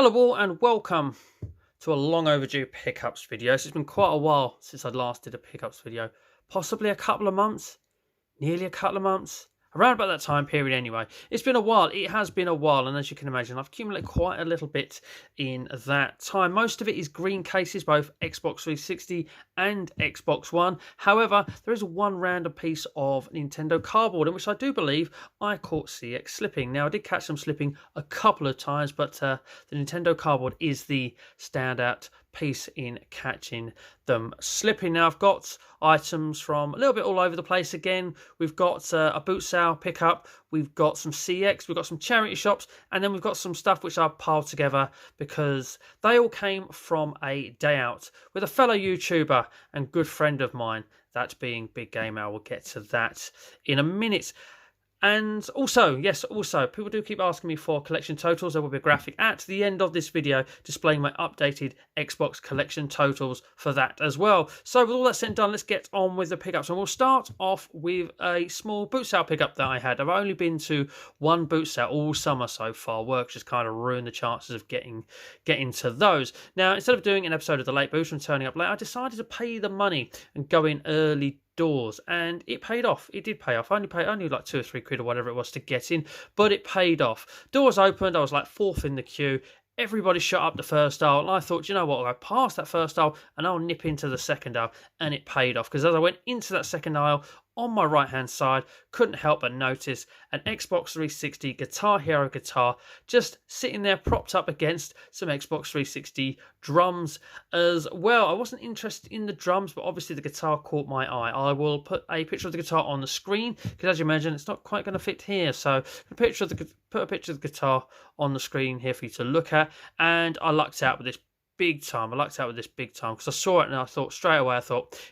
Hello all and welcome to a long overdue pickups video. So it's been quite a while since I last did a pickups video. Possibly a couple of months, nearly a couple of months. Around about that time period anyway. It's been a while. It has been a while, and as you can imagine, I've accumulated quite a little bit in that time. Most of it is green cases, both Xbox 360 and Xbox One. However, there is one random piece of Nintendo cardboard in which I do believe I caught CEX slipping. Now, I did catch them slipping a couple of times, but the Nintendo cardboard is the standout piece in catching them slipping. Now, I've got items from a little bit all over the place again. We've got a boot sale pickup, we've got some CEX, we've got some charity shops, and then we've got some stuff which I've piled together because they all came from a day out with a fellow YouTuber and good friend of mine, that being Big Gamer. We'll get to that in a minute. And also, yes, people do keep asking me for collection totals. There will be a graphic at the end of this video displaying my updated Xbox collection totals for that as well. So with all that said and done, let's get on with the pickups. And we'll start off with a small boot sale pickup that I had. I've only been to one boot sale all summer so far. Work's just kind of ruined the chances of getting to those. Now, instead of doing an episode of The Late Boost and turning up late, I decided to pay the money and go in early doors, and it paid off. It did pay off. I only like £2 or £3 or whatever it was to get in, but it paid off. Doors opened. I was like fourth in the queue. Everybody shut up the first aisle, and I thought, you know what, I'll go past that first aisle and I'll nip into the second aisle, and it paid off because as I went into that second aisle, on my right hand side, couldn't help but notice an Xbox 360 Guitar Hero guitar just sitting there propped up against some Xbox 360 drums as well. I wasn't interested in the drums, but obviously the guitar caught my eye. I will put a picture of the guitar on the screen because, as you imagine, it's not quite going to fit here. So put a picture of the guitar on the screen here for you to look at, and I lucked out with this big time. I lucked out with this big time because I saw it and I thought straight away,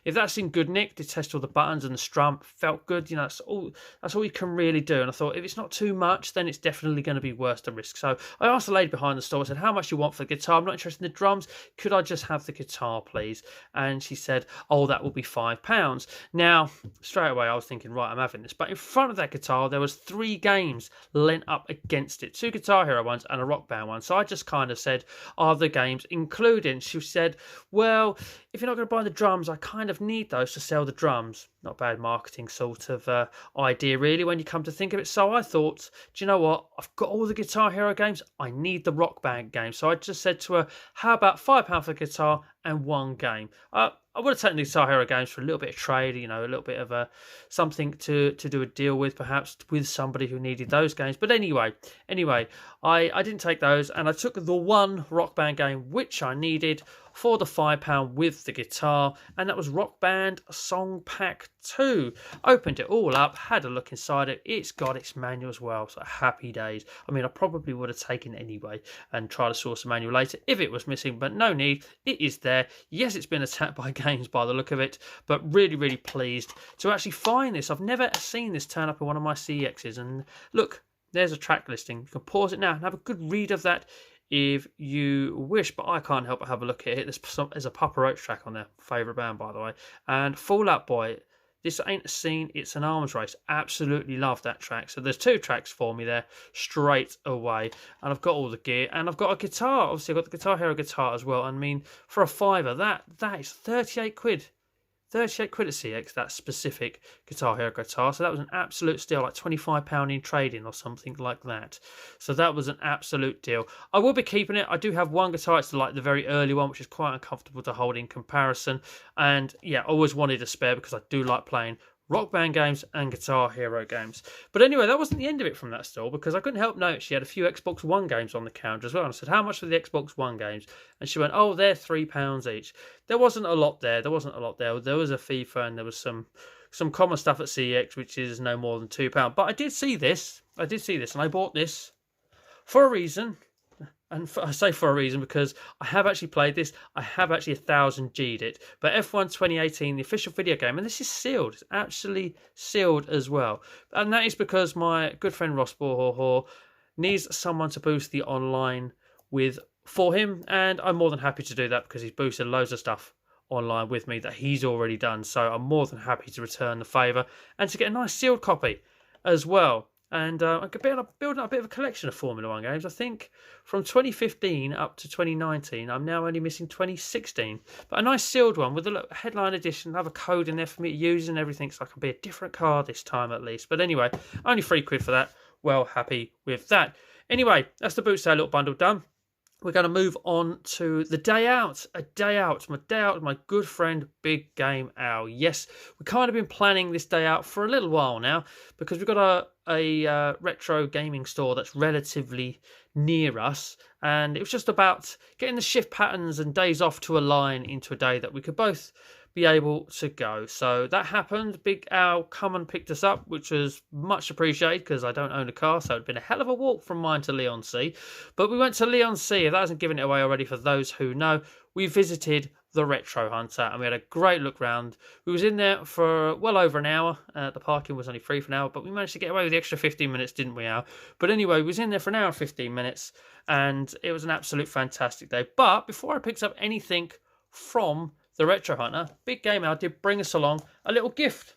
if that's in good nick, to test all the buttons and the strum felt good, you know, that's all you can really do. And I thought if it's not too much, then it's definitely going to be worth the risk. So I asked the lady behind the store, I said, how much do you want for the guitar? I'm not interested in the drums. Could I just have the guitar, please? And she said, oh, that will be £5. Now, straight away, I was thinking, right, I'm having this. But in front of that guitar, there was 3 games lent up against it, 2 Guitar Hero ones and a Rock Band one. So I just kind of said, are the games including? She said, well, if you're not going to buy the drums, I kind of need those to sell the drums. Not bad marketing sort of idea, really, when you come to think of it. So I thought, do you know what? I've got all the Guitar Hero games. I need the Rock Band game. So I just said to her, how about £5 for the guitar and 1 game? I would have taken the Guitar Hero games for a little bit of trade, you know, a little bit of something to do a deal with, perhaps with somebody who needed those games. But anyway, I didn't take those, and I took the 1 Rock Band game which I needed for the £5 with the guitar, and that was Rock Band Song Pack 2. Opened it all up, had a look inside it. It's got its manual as well, so happy days. I mean, I probably would have taken it anyway and tried to source a manual later if it was missing, but no need. It is there. Yes, it's been attacked by games by the look of it, but really, really pleased to actually find this. I've never seen this turn up in one of my CEXs, and look, there's a track listing. You can pause it now and have a good read of that if you wish, but I can't help but have a look at it. There's a Papa Roach track on there, favourite band by the way, and Fall Out Boy. This ain't a scene, it's an arms race. Absolutely love that track. So there's 2 tracks for me there straight away, and I've got all the gear, and I've got a guitar. Obviously, I've got the Guitar Hero guitar as well. I mean, for a £5, that is 38 quid. 38 quid at CEX, that specific Guitar Hero guitar. So that was an absolute steal, like £25 in trading or something like that. So that was an absolute deal. I will be keeping it. I do have one guitar. It's like the very early one, which is quite uncomfortable to hold in comparison. And yeah, I always wanted a spare because I do like playing Rock Band games and Guitar Hero games. But anyway, that wasn't the end of it from that store, because I couldn't help notice she had a few Xbox One games on the counter as well. And I said, how much for the Xbox One games? And she went, oh, they're £3 each. There wasn't a lot there. There was a FIFA, and there was some common stuff at CEX, which is no more than £2. But I did see this, and I bought this for a reason. And I say for a reason because I have actually played this. I have actually 1000G'd it. But F1 2018, the official video game, and this is sealed. It's actually sealed as well. And that is because my good friend Ross Borhor needs someone to boost the online with for him. And I'm more than happy to do that because he's boosted loads of stuff online with me that he's already done. So I'm more than happy to return the favour and to get a nice sealed copy as well. And I'm building up a bit of a collection of Formula One games. I think from 2015 up to 2019, I'm now only missing 2016. But a nice sealed one with a headline edition, have a code in there for me to use and everything, so I can be a different car this time at least. But anyway, only £3 for that. Well, happy with that. Anyway, that's the boot sale little bundle done. We're going to move on to the day out. My day out with my good friend Big Game Al. Yes, we've kind of been planning this day out for a little while now because we've got a retro gaming store that's relatively near us, and it was just about getting the shift patterns and days off to align into a day that we could both be able to go. So that happened. Big Al come and picked us up, which was much appreciated because I don't own a car, so it'd been a hell of a walk from mine to Leon C. But we went to Leon C. If that hasn't given it away already for those who know, we visited the Retro Hunter and we had a great look round. We was in there for well over an hour. The parking was only free for an hour, but we managed to get away with the extra 15 minutes, didn't we, Al? But anyway, we was in there for an hour and 15 minutes and it was an absolute fantastic day. But before I picked up anything from the Retro Hunter, Big Game Al did bring us along a little gift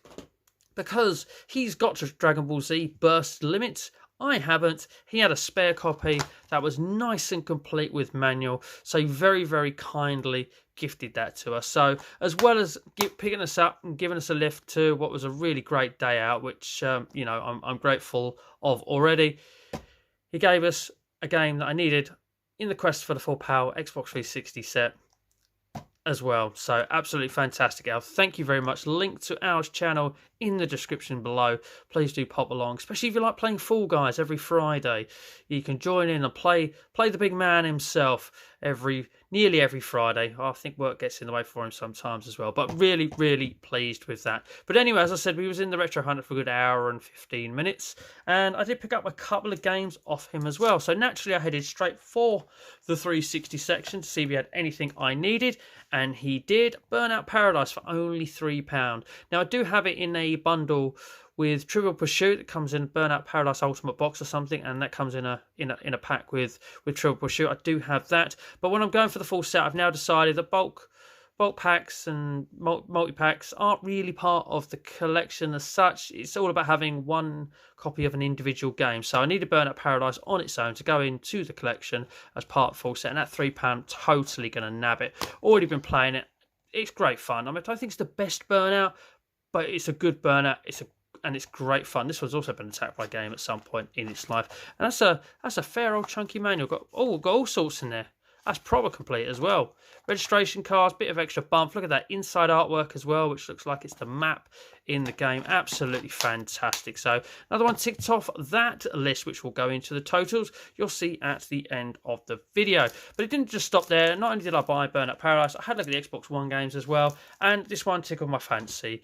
because he's got Dragon Ball Z Burst Limits. I haven't. He had a spare copy that was nice and complete with manual, so he very, very kindly gifted that to us. So as well as picking us up and giving us a lift to what was a really great day out, which you know, I'm grateful of already, he gave us a game that I needed in the quest for the full power Xbox 360 set as well. So absolutely fantastic, Al. Thank you very much. Link to Al's channel in the description below. Please do pop along, especially if you like playing Fall Guys every Friday. You can join in and play the big man himself nearly every Friday. I think work gets in the way for him sometimes as well, but really, really pleased with that. But anyway, as I said, we was in the Retro Hunter for a good hour and 15 minutes, and I did pick up a couple of games off him as well. So naturally, I headed straight for the 360 section to see if he had anything I needed, and he did. Burnout Paradise for only £3. Now, I do have it in a bundle with Trivial Pursuit. It comes in Burnout Paradise Ultimate Box or something, and that comes in a pack with Trivial Pursuit. I do have that, but when I'm going for the full set, I've now decided that bulk packs and multi-packs aren't really part of the collection as such. It's all about having one copy of an individual game. So I need a Burnout Paradise on its own to go into the collection as part of the full set, and that £3 totally going to nab it. Already been playing it. It's great fun. I mean, I don't think it's the best Burnout, but it's a good Burnout. And it's great fun. This one's also been attacked by a game at some point in its life. And that's a fair old chunky manual. Got all sorts in there. That's proper complete as well. Registration cards, bit of extra bump. Look at that inside artwork as well, which looks like it's the map in the game. Absolutely fantastic. So another one ticked off that list, which will go into the totals you'll see at the end of the video. But it didn't just stop there. Not only did I buy Burnout Paradise, I had a look at the Xbox One games as well. And this one tickled my fancy.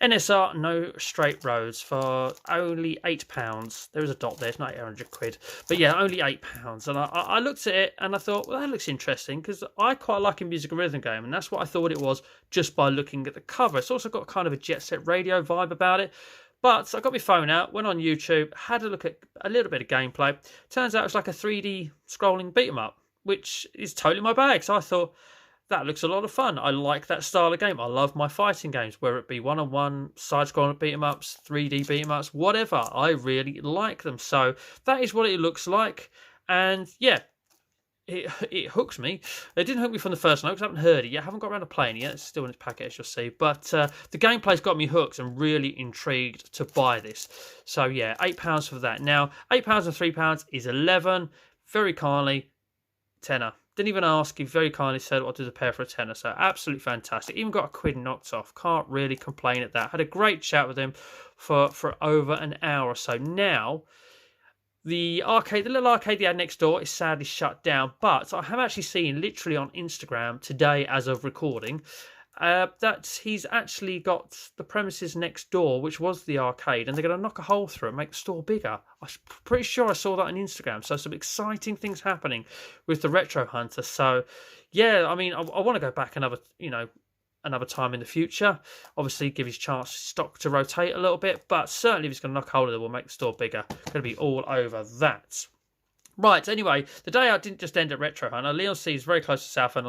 NSR No Straight Roads for only £8. There is a dot there, it's not £800. But yeah, only £8. And I looked at it and I thought, well, that looks interesting because I quite like a music and rhythm game, and that's what I thought it was just by looking at the cover. It's also got kind of a Jet Set Radio vibe about it. But I got my phone out, went on YouTube, had a look at a little bit of gameplay. Turns out it's like a 3D scrolling beat 'em up, which is totally my bag. So I thought, that looks a lot of fun. I like that style of game. I love my fighting games, whether it be one-on-one, side-scrolling beat-em-ups, 3D beat-em-ups, whatever. I really like them. So that is what it looks like. And yeah, it hooks me. It didn't hook me from the first night because I haven't heard it yet. I haven't got around to playing it yet. It's still in its packet, as you'll see. But the gameplay's got me hooked and really intrigued to buy this. So yeah, £8 for that. Now, £8 and £3 is 11. Very kindly, tenner. Didn't even ask, he very kindly said I'll do the pair for a tenner. So absolutely fantastic. Even got a quid knocked off. Can't really complain at that. Had a great chat with him for over an hour or so. Now, the little arcade he had next door is sadly shut down. But I have actually seen literally on Instagram today as of recording that he's actually got the premises next door, which was the arcade, and they're going to knock a hole through it and make the store bigger. I'm pretty sure I saw that on Instagram. So some exciting things happening with the Retro Hunter. So yeah, I mean, I want to go back another time in the future. Obviously, give his chance stock to rotate a little bit, but certainly if he's going to knock a hole in it, we'll make the store bigger. Going to be all over that. Right, anyway, the day out didn't just end at Retro Hunt. Leon Sea is very close to Southend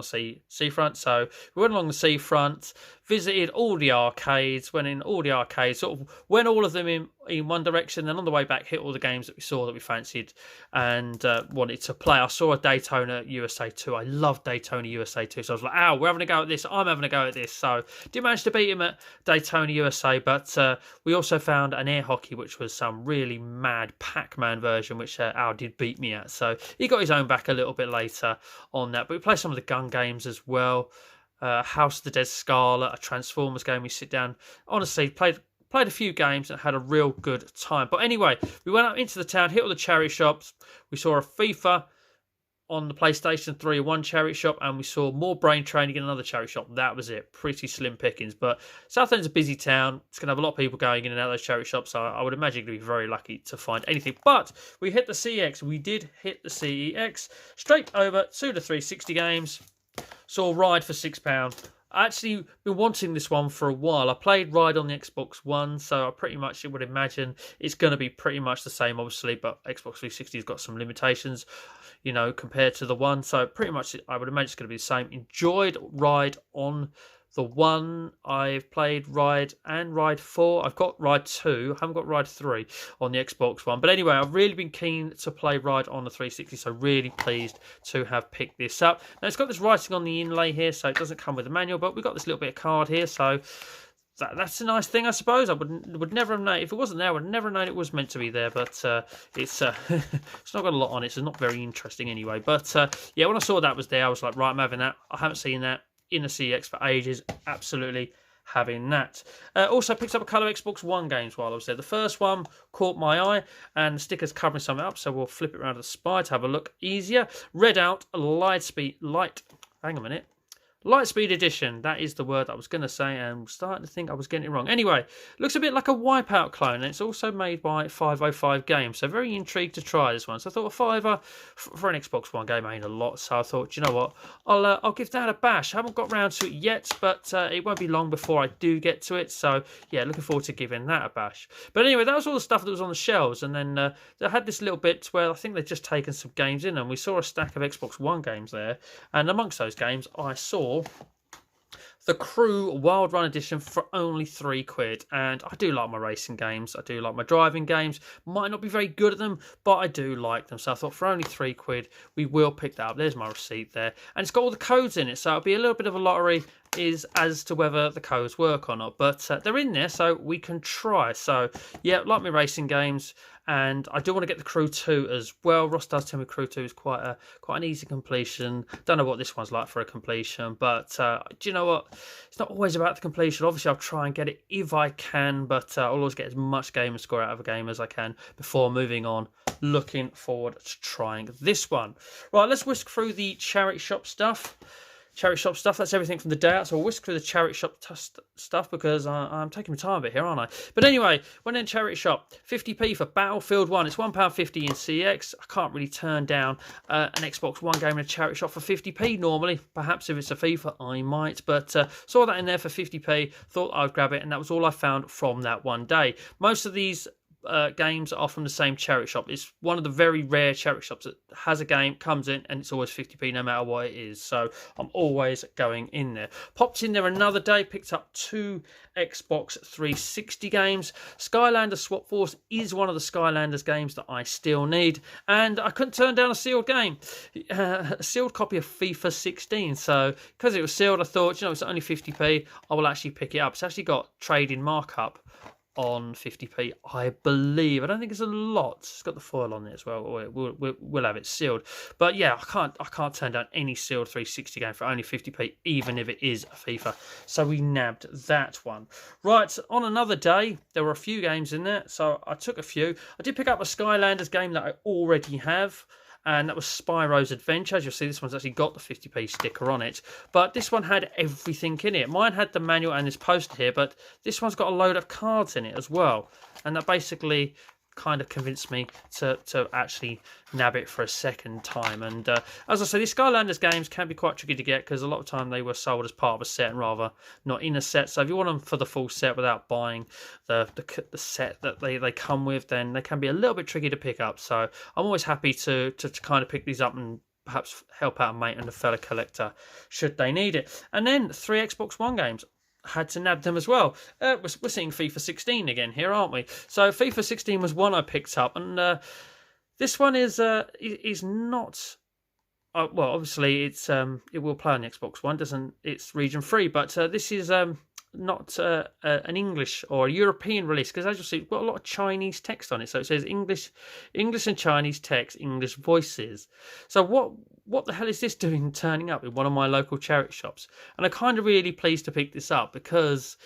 seafront, so we went along the seafront, visited all the arcades, went in all the arcades, sort of went all of them in one direction, and on the way back hit all the games that we saw that we fancied and wanted to play. I saw a Daytona USA 2. I love Daytona USA 2, so I was like, we're having a go at this, I'm having a go at this. So did manage to beat him at Daytona USA, but we also found an air hockey, which was some really mad Pac-Man version, which Al did beat me at. So he got his own back a little bit later on that. But we played some of the gun games as well. House of the Dead Scarlet, a Transformers game. We sit down, honestly, played a few games and had a real good time. But anyway, we went out into the town, hit all the charity shops. We saw a FIFA on the PlayStation 3, one charity shop, and we saw more brain training in another charity shop. That was it. Pretty slim pickings. But Southend's a busy town. It's going to have a lot of people going in and out of those charity shops, so I would imagine you're going to be very lucky to find anything. But we hit the CEX. We did hit the CEX. Straight over to the 360 games. Saw Ride for £6. I actually been wanting this one for a while. I played Ride on the Xbox One, so I pretty much would imagine it's going to be pretty much the same, obviously, but Xbox 360 has got some limitations, you know, compared to the one. So pretty much I would imagine it's going to be the same. Enjoyed Ride on the one. I've played Ride and Ride 4. I've got Ride 2. I haven't got Ride 3 on the Xbox One. But anyway, I've really been keen to play Ride on the 360, so really pleased to have picked this up. Now, it's got this writing on the inlay here, so it doesn't come with a manual, but we've got this little bit of card here, so that's a nice thing, I suppose. I would never have known. If it wasn't there, I would never have known it was meant to be there, but it's it's not got a lot on it, so it's not very interesting anyway. But yeah, when I saw that was there, I was like, right, I'm having that. I haven't seen that in the CEX for ages. Absolutely having that. Also picked up a couple of Xbox One games while I was there. The first one caught my eye, and the sticker's covering something up, so we'll flip it around to the spy to have a look easier. Readout Lightspeed Edition. That is the word I was going to say, and I'm starting to think I was getting it wrong. Anyway, looks a bit like a Wipeout clone, and it's also made by 505 Games, so very intrigued to try this one. So I thought a fiver for an Xbox One game ain't a lot, so I thought, you know what, I'll give that a bash. I haven't got round to it yet, but it won't be long before I do get to it, so yeah, looking forward to giving that a bash. But anyway, that was all the stuff that was on the shelves, and then they had this little bit where I think they'd just taken some games in, and we saw a stack of Xbox One games there, and amongst those games I saw The Crew Wild Run Edition for only £3. And I do like my racing games. I do like my driving games. Might not be very good at them, but I do like them. So I thought for only £3, we will pick that up. There's my receipt there. And it's got all the codes in it. So it'll be a little bit of a lottery as to whether the codes work or not. But they're in there, so we can try. So yeah, like my racing games. And I do want to get the Crew 2 as well. Ross does tell me Crew 2 is quite an easy completion. Don't know what this one's like for a completion, but do you know what? It's not always about the completion. Obviously, I'll try and get it if I can, but I'll always get as much gamer score out of a game as I can before moving on. Looking forward to trying this one. Right, let's whisk through the charity shop stuff. That's everything from the day out, so we'll whisk through the charity shop stuff because I'm taking my time a bit here, aren't I? But anyway, went in charity shop, 50p for Battlefield 1. It's £1.50 in CEX. I can't really turn down an Xbox One game in a charity shop for 50p normally. Perhaps if it's a FIFA, I might, but saw that in there for 50p, thought I'd grab it, and that was all I found from that one day. Most of these games are from the same charity shop. It's one of the very rare charity shops that has a game, comes in, and it's always 50p no matter what it is. So I'm always going in there. Popped in there another day, picked up 2 Xbox 360 games. Skylanders Swap Force is one of the Skylanders games that I still need, and I couldn't turn down a sealed game, a sealed copy of FIFA 16. So because it was sealed, I thought, you know, it's only 50p, I will actually pick it up. It's actually got trading markup on 50p, I believe. I don't think it's a lot. It's got the foil on it as well. We'll have it sealed. But yeah, I can't turn down any sealed 360 game for only 50p, even if it is a FIFA. So we nabbed that one. Right, on another day, there were a few games in there, so I took a few. I did pick up a Skylanders game that I already have, and that was Spyro's Adventure. As you'll see, this one's actually got the 50p sticker on it, but this one had everything in it. Mine had the manual and this poster here, but this one's got a load of cards in it as well, and that basically kind of convinced me to actually nab it for a second time. And as I say, these Skylanders games can be quite tricky to get because a lot of time they were sold as part of a set and rather not in a set. So if you want them for the full set without buying the set that they come with, then they can be a little bit tricky to pick up. So I'm always happy to kind of pick these up and perhaps help out a mate and a fellow collector should they need it. And then 3 Xbox One games. Had to nab them as well. We're seeing FIFA 16 again here, aren't we? So FIFA 16 was one I picked up, and this one is not. Well, obviously it's it will play on the Xbox One. It's region free, but this is not an English or a European release because as you'll see, it's got a lot of Chinese text on it. So it says English and Chinese text, English voices. So what the hell is this doing turning up in one of my local charity shops? And I'm kind of really pleased to pick this up because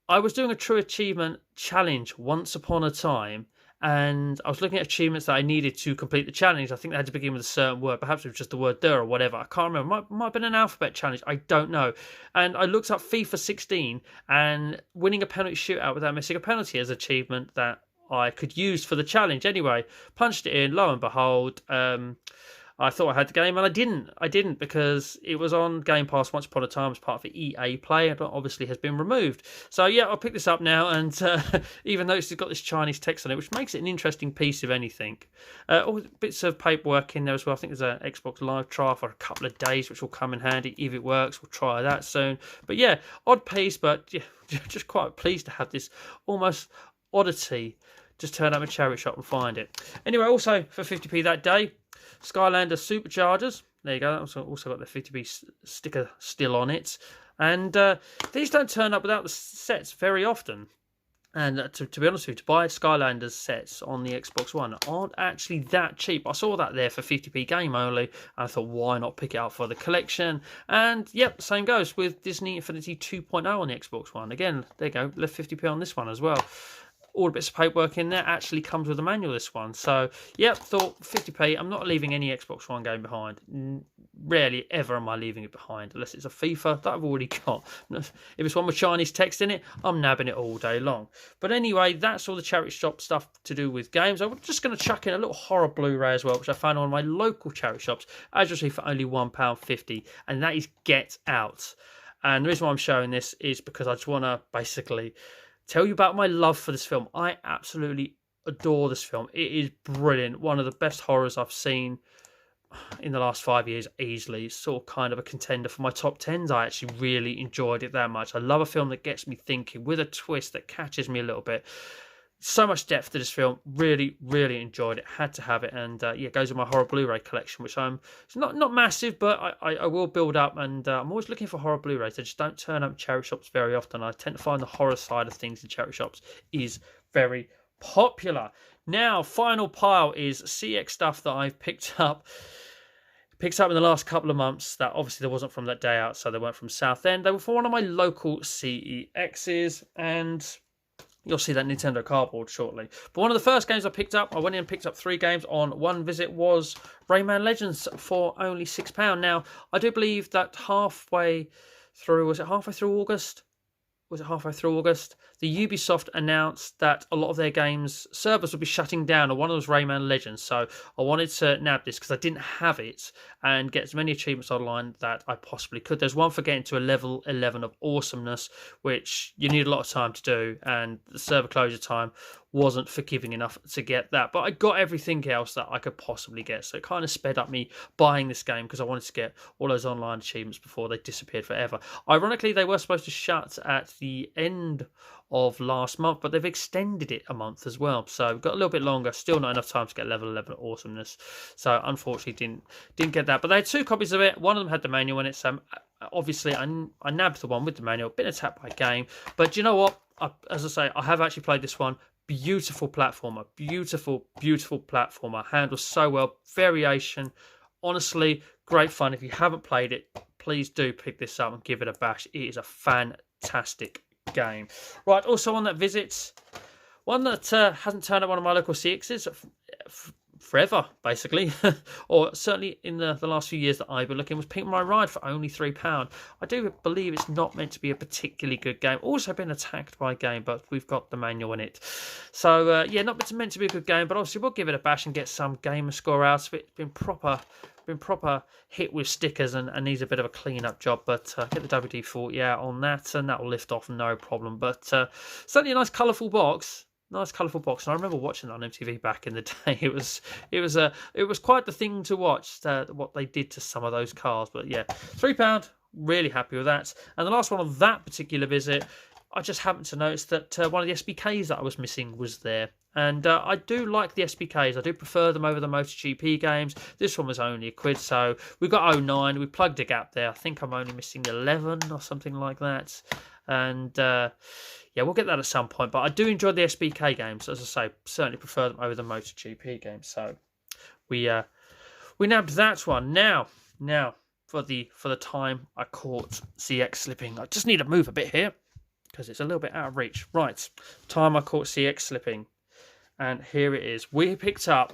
I was doing a True Achievement challenge once upon a time, and I was looking at achievements that I needed to complete the challenge. I think they had to begin with a certain word. Perhaps it was just the word "der" or whatever. I can't remember. Might have been an alphabet challenge. I don't know. And I looked up FIFA 16, and winning a penalty shootout without missing a penalty as an achievement that I could use for the challenge. Anyway, punched it in. Lo and behold, I thought I had the game, and I didn't. I didn't because it was on Game Pass once upon a time as part of the EA Play, but obviously has been removed. So yeah, I'll pick this up now, and even though it's got this Chinese text on it, which makes it an interesting piece of anything. All bits of paperwork in there as well. I think there's an Xbox Live trial for a couple of days, which will come in handy if it works. We'll try that soon. But yeah, odd piece, but yeah, just quite pleased to have this almost oddity. Just turn up a charity shop and find it. Anyway, also for 50p that day, Skylander Superchargers. There you go. That's also got the 50p sticker still on it. And these don't turn up without the sets very often. And to be honest with you, to buy Skylanders sets on the Xbox One aren't actually that cheap. I saw that there for 50p game only. And I thought, why not pick it up for the collection? And yep, same goes with Disney Infinity 2.0 on the Xbox One. Again, there you go. Left 50p on this one as well. All the bits of paperwork in there actually comes with a manual, this one. So, yep, thought 50p. I'm not leaving any Xbox One game behind. Rarely ever am I leaving it behind, unless it's a FIFA that I've already got. If it's one with Chinese text in it, I'm nabbing it all day long. But anyway, that's all the charity shop stuff to do with games. I'm just going to chuck in a little horror Blu-ray as well, which I found on my local charity shops, as you'll see, for only £1.50, and that is Get Out. And the reason why I'm showing this is because I just want to basically tell you about my love for this film. I absolutely adore this film. It is brilliant. One of the best horrors I've seen in the last 5 years, easily. It's sort of kind of a contender for my top 10s. I actually really enjoyed it that much. I love a film that gets me thinking with a twist that catches me a little bit. So much depth to this film. Really, really enjoyed it. Had to have it. And yeah, it goes with my horror Blu-ray collection, which it's not massive, but I will build up. And I'm always looking for horror Blu-rays. They just don't turn up in charity shops very often. I tend to find the horror side of things in charity shops is very popular. Now, final pile is CEX stuff that I've picked up in the last couple of months that obviously there wasn't from that day out, so they weren't from Southend. They were for one of my local CEXs, and you'll see that Nintendo cardboard shortly. But one of the first games I picked up, I went in and picked up 3 games on one visit, was Rayman Legends for only £6. Now, I do believe that halfway through August? The Ubisoft announced that a lot of their games servers would be shutting down, and one of them was Rayman Legends. So I wanted to nab this because I didn't have it and get as many achievements online that I possibly could. There's one for getting to a level 11 of awesomeness, which you need a lot of time to do, and the server closure time wasn't forgiving enough to get that. But I got everything else that I could possibly get, so it kind of sped up me buying this game because I wanted to get all those online achievements before they disappeared forever. Ironically, they were supposed to shut at the end of last month, but they've extended it a month as well, so we've got a little bit longer. Still not enough time to get level 11 awesomeness, so unfortunately didn't get that. But they had 2 copies of it. One of them had the manual in it, so obviously I nabbed the one with the manual. Been attacked by game, but you know what, as I say, I have actually played this one. Beautiful platformer, beautiful platformer, handles so well, variation, honestly great fun. If you haven't played it, please do pick this up and give it a bash. It is a fantastic game. Right, also on that visit, one that hasn't turned up one of my local CEXs forever, basically, or certainly in the last few years that I've been looking, was Pink My Ride for only £3. I do believe it's not meant to be a particularly good game. Also been attacked by a game, but we've got the manual in it. So, yeah, not meant to be a good game, but obviously we'll give it a bash and get some gamer score out of it. It's been proper hit with stickers and needs a bit of a clean-up job, but get the WD-40 out on that, and that will lift off no problem. But certainly a nice colourful box. Nice colourful box, and I remember watching it on MTV back in the day. It was quite the thing to watch, what they did to some of those cars. But yeah, £3, really happy with that. And the last one on that particular visit, I just happened to notice that one of the SBKs that I was missing was there. And I do like the SBKs. I do prefer them over the MotoGP games. This one was only £1, so we got 09. We plugged a gap there. I think I'm only missing 11 or something like that. And yeah, we'll get that at some point. But I do enjoy the SBK games. As I say, certainly prefer them over the MotoGP games. So we nabbed that one. Now for the time I caught CEX slipping. I just need to move a bit here because it's a little bit out of reach. Right, time I caught CEX slipping. And here it is. We picked up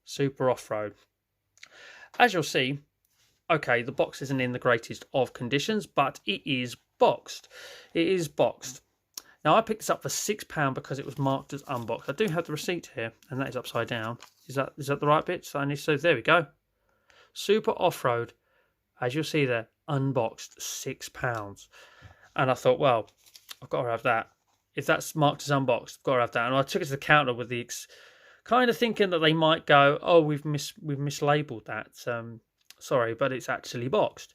Super Off-Road. As you'll see, okay, the box isn't in the greatest of conditions, but it is boxed. It is boxed. Now, I picked this up for £6 because it was marked as unboxed. I do have the receipt here, and that is upside down. Is that the right bit? So there we go. Super Off-Road, as you'll see there, unboxed, £6. And I thought, well, I've got to have that. If that's marked as unboxed, I've got to have that. And I took it to the counter with the kind of thinking that they might go, oh, we've mislabeled that. Sorry, but it's actually boxed.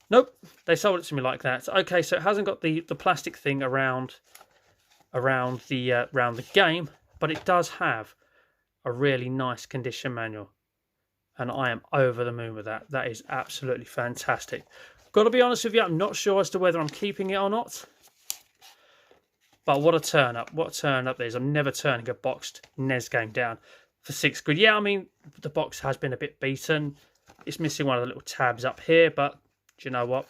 Nope, they sold it to me like that. Okay, so it hasn't got the plastic thing around the game, but it does have a really nice condition manual, and I am over the moon with that. That is absolutely fantastic. Got to be honest with you, I'm not sure as to whether I'm keeping it or not. But what a turn up! What a turn up there is. I'm never turning a boxed NES game down for £6. Yeah, I mean the box has been a bit beaten. It's missing one of the little tabs up here, but do you know what?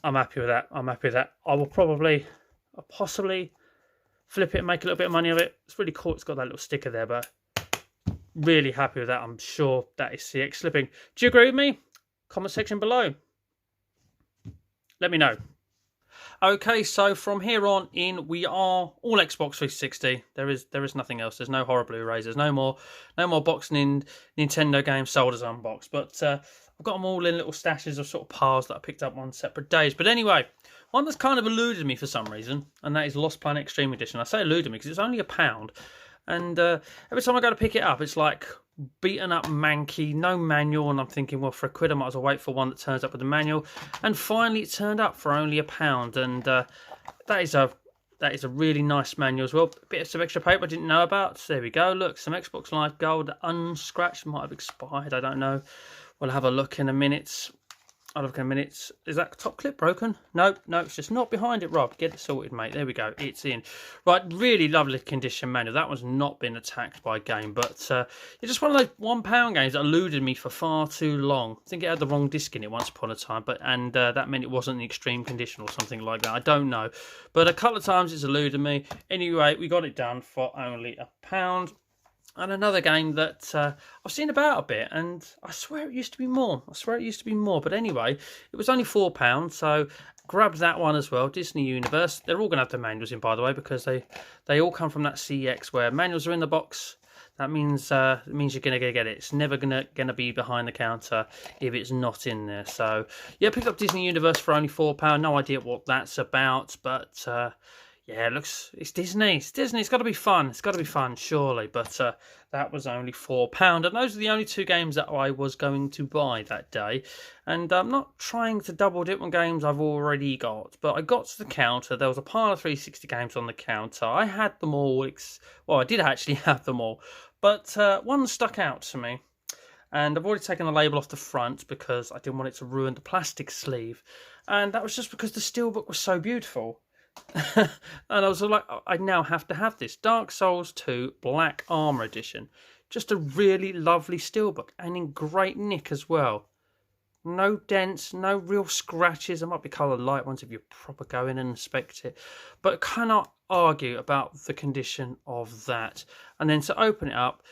I'm happy with that. I will possibly flip it and make a little bit of money of it. It's really cool. It's got that little sticker there, but really happy with that. I'm sure that is CEX slipping. Do you agree with me? Comment section below. Let me know. Okay, so from here on in, we are all Xbox 360. There is nothing else. There's no horror Blu-rays. There's no more boxing Nintendo games sold as unboxed. But I've got them all in little stashes of sort of piles that I picked up on separate days. But anyway, one that's kind of eluded me for some reason, and that is Lost Planet Extreme Edition. I say eluded me because it's only £1. And every time I go to pick it up, it's like beaten up, manky, no manual, and I'm thinking, well, for £1 I might as well wait for one that turns up with the manual. And finally it turned up for only £1, and that is a really nice manual as well. A bit of some extra paper I didn't know about. So there we go. Look, some Xbox Live Gold unscratched, might have expired, I don't know. We'll have a look in a minute. Is that top clip broken? No, it's just not behind it, Rob. Get it sorted, mate. There we go. It's in. Right, really lovely condition manual. That one's not been attacked by game, but it's just one of those £1 games that eluded me for far too long. I think it had the wrong disc in it once upon a time, and that meant it wasn't in extreme condition or something like that. I don't know. But a couple of times it's eluded me. Anyway, we got it done for only £1. And another game that I've seen about a bit, and I swear it used to be more. But anyway, it was only £4, so grabbed that one as well. Disney Universe. They're all going to have the manuals in, by the way, because they all come from that CEX where manuals are in the box. That means you're going to get it. It's never going to be behind the counter if it's not in there. So yeah, picked up Disney Universe for only £4. No idea what that's about, but yeah, it's Disney. It's got to be fun. Surely. But that was only £4. And those are the only two games that I was going to buy that day. And I'm not trying to double dip on games I've already got. But I got to the counter. There was a pile of 360 games on the counter. I had them all. Well, I did actually have them all. But one stuck out to me. And I've already taken the label off the front because I didn't want it to ruin the plastic sleeve. And that was just because the steelbook was so beautiful. And I was like, I now have to have this Dark Souls 2 Black Armour Edition. Just a really lovely steelbook and in great nick as well. No dents, no real scratches. There might be coloured light ones if you proper go in and inspect it. But cannot argue about the condition of that. And then to open it up,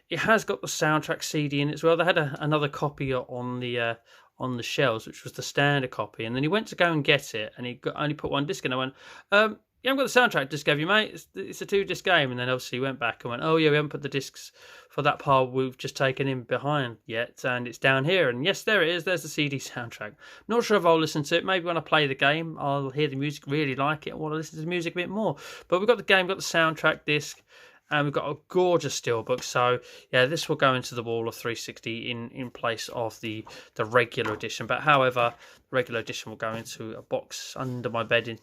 it has got the soundtrack CD in it as well. They had another copy on the shelves, which was the standard copy. And then he went to go and get it, and he only put one disc in. I went, you haven't got the soundtrack disc, have you, mate? It's a 2-disc game. And then obviously he went back and went, oh yeah, we haven't put the discs for that part we've just taken in behind yet, and it's down here. And yes, there it is. There's the CD soundtrack. Not sure if I'll listen to it. Maybe when I play the game, I'll hear the music, really like it, and want to listen to the music a bit more. But we've got the game, got the soundtrack disc, and we've got a gorgeous steelbook. So yeah, this will go into the wall of 360 in place of the regular edition. But however, the regular edition will go into a box under my bed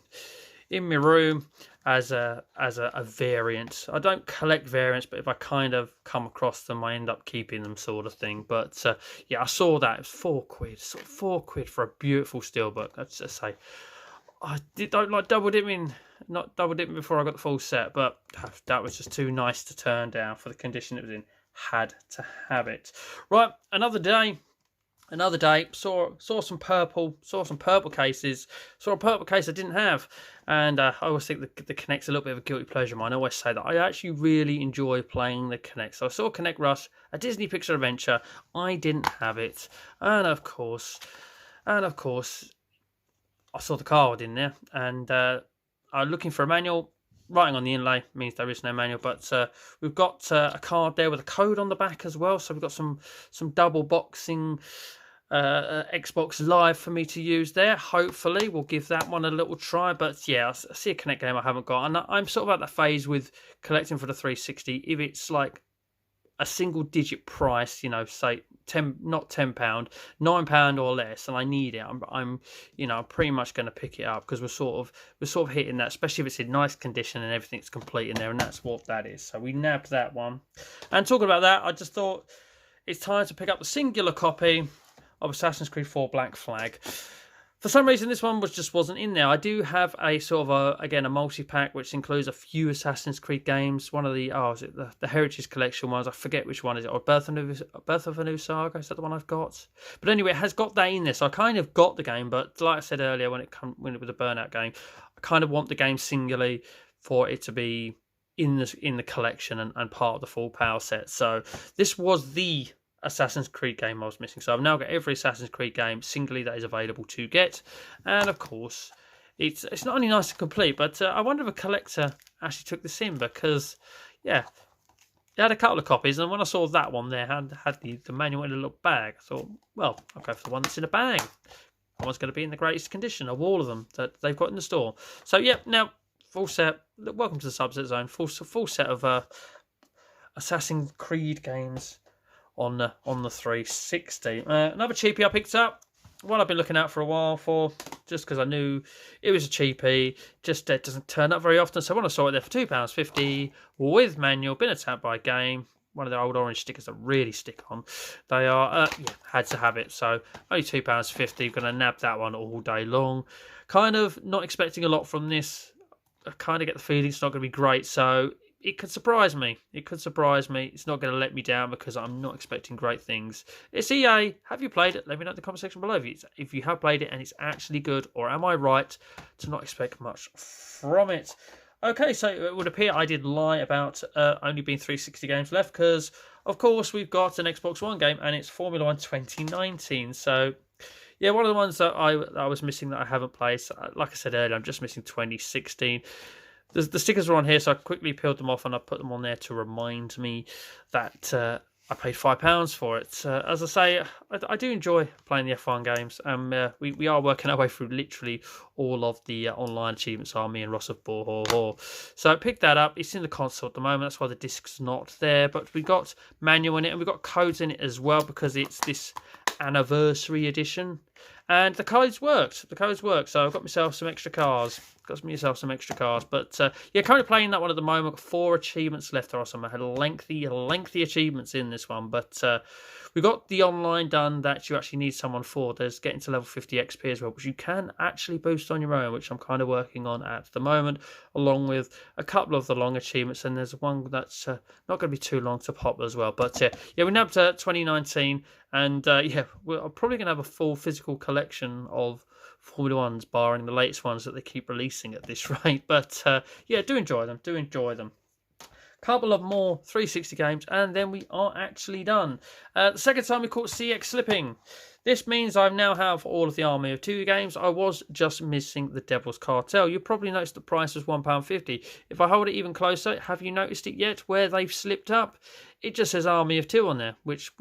in my room as a variant. I don't collect variants, but if I kind of come across them, I end up keeping them, sort of thing. But yeah, I saw that. It was £4, sort of £4 for a beautiful steelbook. Let's just say don't like double dipping, not double dipping before I got the full set, but that was just too nice to turn down for the condition it was in. Had to have it. Right, another day. Saw some purple cases. Saw a purple case I didn't have, and I always think the Kinect's a little bit of a guilty pleasure of mine. I always say that I actually really enjoy playing the Kinect. So I saw Kinect Rush, a Disney Pixar Adventure. I didn't have it, and of course, I saw the card in there, and I'm looking for a manual. Writing on the inlay means there is no manual, but we've got a card there with a code on the back as well. So we've got some double boxing Xbox Live for me to use there. Hopefully we'll give that one a little try. But yeah, I see a Kinect game I haven't got, and I'm sort of at that phase with collecting for the 360. If it's like a single digit price, you know, say not £10, £9 or less, and I need it, I'm pretty much going to pick it up, because we're sort of hitting that, especially if it's in nice condition and everything's complete in there, and that's what that is. So we nabbed that one. And talking about that, I just thought it's time to pick up the singular copy of Assassin's Creed 4 Black Flag. For some reason, this one wasn't in there. I do have a sort of a multi-pack which includes a few Assassin's Creed games. One of the is it the Heritage Collection ones? I forget which one is it. Or Birth of a New Saga? Is that the one I've got? But anyway, it has got that in there, so I kind of got the game. But like I said earlier, when it was a Burnout game, I kind of want the game singularly for it to be in the collection and part of the full power set. So this was the Assassin's Creed game I was missing. So I've now got every Assassin's Creed game singly that is available to get. And of course, it's not only nice and complete, but I wonder if a collector actually took this in, because yeah, they had a couple of copies, and when I saw that one there had the manual in a little bag, I thought, well, I'll go for the one that's in a bag. That one's going to be in the greatest condition of all of them that they've got in the store. So yeah, now full set. Welcome to the Subset Zone. Full set of Assassin's Creed games on the 360. Another cheapie I picked up, one I've been looking out for a while just because I knew it was a cheapie. Just it doesn't turn up very often, so when I saw it there for £2.50 with manual, been attacked by a game, one of the old orange stickers that really stick on, they are had to have it. So only £2.50, gonna nab that one all day long. Kind of not expecting a lot from this. I kind of get the feeling it's not going to be great, so it could surprise me. It's not going to let me down, because I'm not expecting great things. It's EA. Have you played it? Let me know in the comment section below if you have played it and it's actually good, or am I right to not expect much from it? Okay, so it would appear I did lie about only being 360 games left, because of course we've got an Xbox One game, and it's Formula 1 2019. So yeah, one of the ones that I was missing that I haven't played. So, like I said earlier, I'm just missing 2016. The stickers are on here, so I quickly peeled them off and I put them on there to remind me that I paid £5 for it. As I say, I do enjoy playing the F1 games. We are working our way through literally all of the online achievements, are me and Ross of Bohor. So I picked that up. It's in the console at the moment. That's why the disc's not there. But we got manual in it, and we got codes in it as well, because it's this anniversary edition. And the codes worked. So I've got myself some extra cars. got yourself some extra cars. But yeah, currently playing that one at the moment. 4 achievements left. There are some. I had lengthy achievements in this one, but we got the online done that you actually need someone for. There's getting to level 50 XP as well, which you can actually boost on your own, which I'm kind of working on at the moment, along with a couple of the long achievements. And there's one that's not going to be too long to pop as well. But yeah, we're now up to 2019, and yeah, we're probably going to have a full physical collection of Formula Ones, barring the latest ones that they keep releasing at this rate. But yeah, do enjoy them. Couple of more 360 games, and then we are actually done. The second time we caught CEX slipping. This means I now have all of the Army of Two games. I was just missing the Devil's Cartel. You probably noticed the price was £1.50. If I hold it even closer, have you noticed it yet where they've slipped up? It just says Army of Two on there, which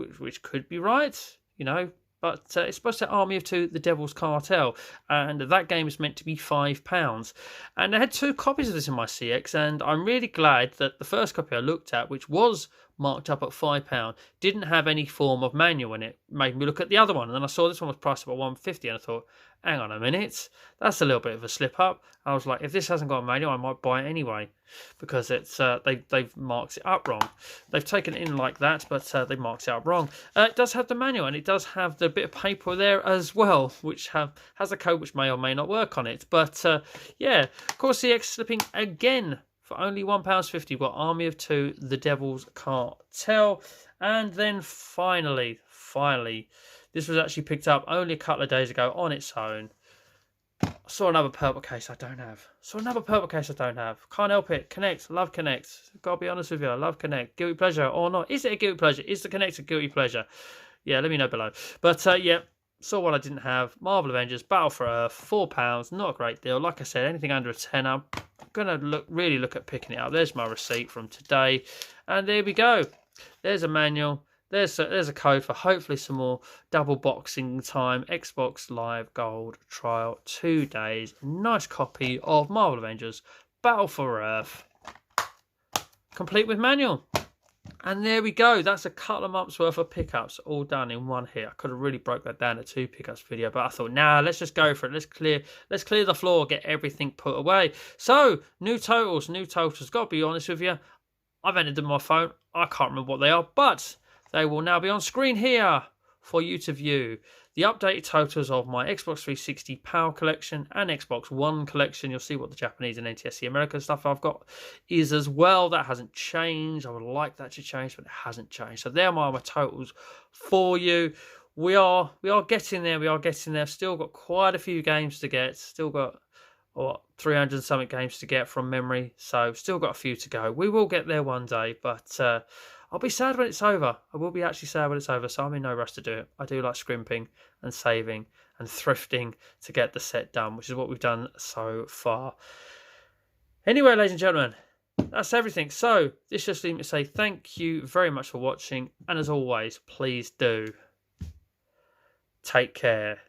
could be right, you know. But it's supposed to say Army of Two, The Devil's Cartel, and that game is meant to be £5. And I had 2 copies of this in my CX, and I'm really glad that the first copy I looked at, which was marked up at £5, didn't have any form of manual in it. Made me look at the other one, and then I saw this one was priced at £1.50, and I thought, hang on a minute, that's a little bit of a slip up. I was like, if this hasn't got a manual, I might buy it anyway, because it's they've marked it up wrong. They've taken it in like that, but they marked it up wrong. It does have the manual, and it does have the bit of paper there as well, which has a code which may or may not work on it. But yeah, of course, CX slipping again for only £1.50. We've got Army of Two, The Devil's Cartel, and then finally, this was actually picked up only a couple of days ago on its own. I saw another purple case I don't have. Can't help it. Connect. Love Connect. Gotta be honest with you. I love Connect. Guilty pleasure or not? Is it a guilty pleasure? Is the Connect a guilty pleasure? Yeah, let me know below. But yeah, saw what I didn't have. Marvel Avengers, Battle for Earth, £4. Not a great deal. Like I said, anything under a tenner, I'm gonna really look at picking it up. There's my receipt from today, and there we go. There's a manual. There's a code for hopefully some more double boxing time. Xbox Live Gold trial, 2 days. Nice copy of Marvel Avengers, Battle for Earth, complete with manual. And there we go. That's a couple of months worth of pickups all done in one hit. I could have really broke that down to 2 pickups video, but I thought, nah, let's just go for it. Let's clear the floor, get everything put away. So new totals. Got to be honest with you, I've entered them on my phone. I can't remember what they are, but they will now be on screen here for you to view. The updated totals of my Xbox 360 Power Collection and Xbox One Collection. You'll see what the Japanese and NTSC American stuff I've got is as well. That hasn't changed. I would like that to change, but it hasn't changed. So there are my totals for you. We are getting there. Still got quite a few games to get. Still got 300 and something games to get from memory. So still got a few to go. We will get there one day, but I'll be sad when it's over. I will be actually sad when it's over, so I'm in no rush to do it. I do like scrimping and saving and thrifting to get the set done, which is what we've done so far. Anyway, ladies and gentlemen, that's everything. So this just leaves me to say thank you very much for watching, and as always, please do take care.